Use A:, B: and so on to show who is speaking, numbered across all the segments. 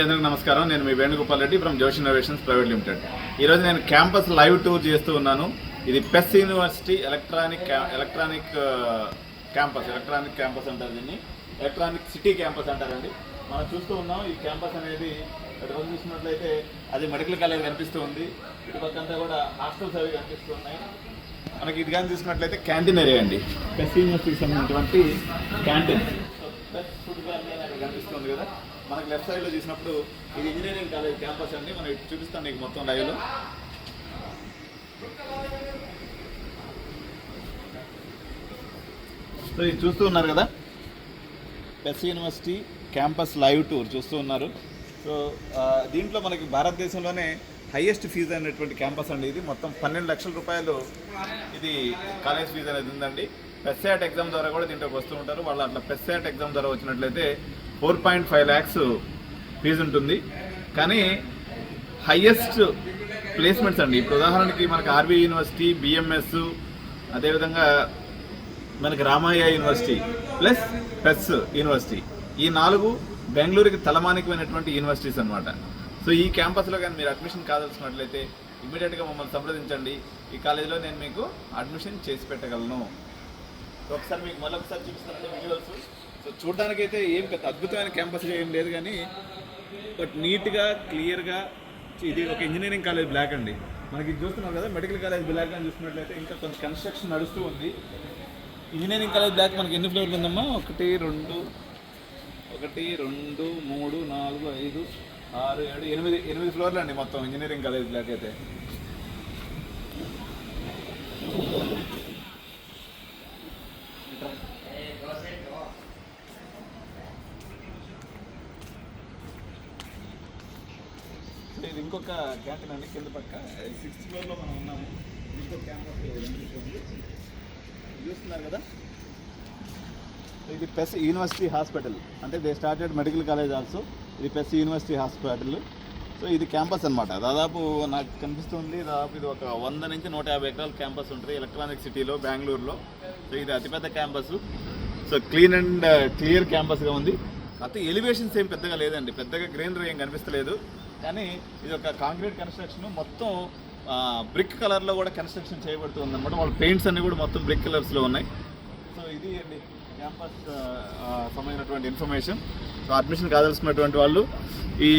A: అందరికీ నమస్కారం. నేను మీ వేణుగోపాల్ రెడ్డి ఫ్రమ్ జోష్ ఇన్నోవేషన్స్ ప్రైవేట్ లిమిటెడ్. ఈరోజు నేను క్యాంపస్ లైవ్ టూర్ చేస్తూ ఉన్నాను. ఇది పెస్ యూనివర్సిటీ ఎలక్ట్రానిక్ క్యాంపస్ అంటారు, దీన్ని ఎలక్ట్రానిక్ సిటీ క్యాంపస్ అంటారండి. మనం చూస్తూ ఉన్నాం ఈ క్యాంపస్ అనేది రోజు చూసినట్లయితే అది మెడికల్ కాలేజ్ కనిపిస్తూ ఉంది. ఇటుపక్కంతా కూడా హాస్టల్స్ అవి కనిపిస్తూ ఉన్నాయి. మనకి ఇది కానీ చూసినట్లయితే క్యాంటీన్ ఏరియా అండి, పెస్ యూనివర్సిటీకి సంబంధించినటువంటి క్యాంటీన్. పెస్ ఫుడ్ క్యాంటీన్ అక్కడ కనిపిస్తుంది కదా. మనకి లెఫ్ట్ సైడ్లో చూసినప్పుడు ఇది ఇంజనీరింగ్ కాలేజ్ క్యాంపస్ అండి. మనం ఇటు చూపిస్తాం నీకు మొత్తం లైవ్లో. సో ఇది చూస్తూ ఉన్నారు కదా, పెస్ యూనివర్సిటీ క్యాంపస్ లైవ్ టూర్ చూస్తూ ఉన్నారు. సో దీంట్లో మనకి భారతదేశంలోనే హైయెస్ట్ ఫీజు అనేటువంటి క్యాంపస్ అండి. ఇది మొత్తం 12 లక్షల రూపాయలు ఇది కాలేజ్ ఫీజు అనేది ఉందండి. పెస్సాట్ ఎగ్జామ్ ద్వారా కూడా దీంట్లోకి వస్తూ ఉంటారు. వాళ్ళు అట్లా పెస్సాట్ ఎగ్జామ్ ద్వారా వచ్చినట్లయితే 4.5 lakhs ఫీజు ఉంటుంది. కానీ హైయెస్ట్ ప్లేస్మెంట్స్ అండి. ఇప్పుడు ఉదాహరణకి మనకి ఆర్వీ యూనివర్సిటీ, బిఎంఎస్, అదేవిధంగా మనకి రామయ్య యూనివర్సిటీ ప్లస్ పెస్ యూనివర్సిటీ, ఈ 4 బెంగళూరుకి తలమానికమైనటువంటి యూనివర్సిటీస్ అనమాట. సో ఈ క్యాంపస్లో కానీ మీరు అడ్మిషన్ కావాల్సినట్లయితే ఇమీడియట్గా మమ్మల్ని సంప్రదించండి. ఈ కాలేజీలో నేను మీకు అడ్మిషన్ చేసి పెట్టగలను. ఒకసారి మీకు మళ్ళొకసారి చూపిస్తానండి విజువల్స్. సో చూడడానికైతే ఏం పెద్ద అద్భుతమైన క్యాంపస్ ఏం లేదు, కానీ బట్ నీట్గా క్లియర్గా ఇది ఒక ఇంజనీరింగ్ కాలేజ్ బ్లాక్ అండి. మనకి ఇది చూస్తున్నాం కదా, మెడికల్ కాలేజ్ బ్లాక్ అని చూసినట్లయితే ఇంకా కొంచెం కన్స్ట్రక్షన్ నడుస్తూ ఉంది. ఇంజనీరింగ్ కాలేజ్ బ్లాక్ మనకి ఎన్ని ఫ్లోర్లు ఉందమ్మా? 1 2 3 4 5 6 7 8 ఫ్లోర్లు అండి మొత్తం ఇంజనీరింగ్ కాలేజ్ బ్లాక్ అయితే. ఇది ఇంకొక క్యాంటీన్ అండి, కింద పక్క 6th ఫ్లోర్లో మనం ఉన్నాము. ఇంకొక క్యాంపస్ చూస్తున్నారు కదా, ఇది పెస్ యూనివర్సిటీ హాస్పిటల్. అంటే they started medical college also. ఇది పెస్ యూనివర్సిటీ హాస్పిటల్. సో ఇది క్యాంపస్ అనమాట. దాదాపు నాకు కనిపిస్తుంది, దాదాపు ఇది ఒక 100 నుంచి 150 ఎకరాల క్యాంపస్ ఉంటుంది ఎలక్ట్రానిక్ సిటీలో, బెంగళూరులో. సో ఇది అతిపెద్ద campus. So clean and clear క్యాంపస్గా ఉంది. కాకపోతే ఎలివేషన్స్ ఏం పెద్దగా లేదండి, పెద్దగా గ్రీనరీ ఏం కనిపిస్తలేదు. కానీ ఇది ఒక కాంక్రీట్ కన్స్ట్రక్షన్, మొత్తం బ్రిక్ కలర్లో కూడా కన్స్ట్రక్షన్ చేయబడుతుంది అనమాట. వాళ్ళ పెయింట్స్ అన్నీ కూడా మొత్తం బ్రిక్ కలర్స్లో ఉన్నాయి. సో ఇది అండి క్యాంపస్ సంబంధించినటువంటి ఇన్ఫర్మేషన్. సో అడ్మిషన్ కావాల్సినటువంటి వాళ్ళు ఈ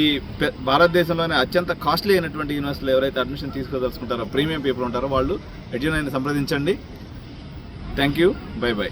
A: భారతదేశంలోనే అత్యంత కాస్ట్లీ అయినటువంటి యూనివర్సిటీలో ఎవరైతే అడ్మిషన్ తీసుకోదలుచుకుంటారో, ప్రీమియం పీపుల్ ఉంటారో, వాళ్ళు ఎడ్యునైన్ సంప్రదించండి. Thank you, by by.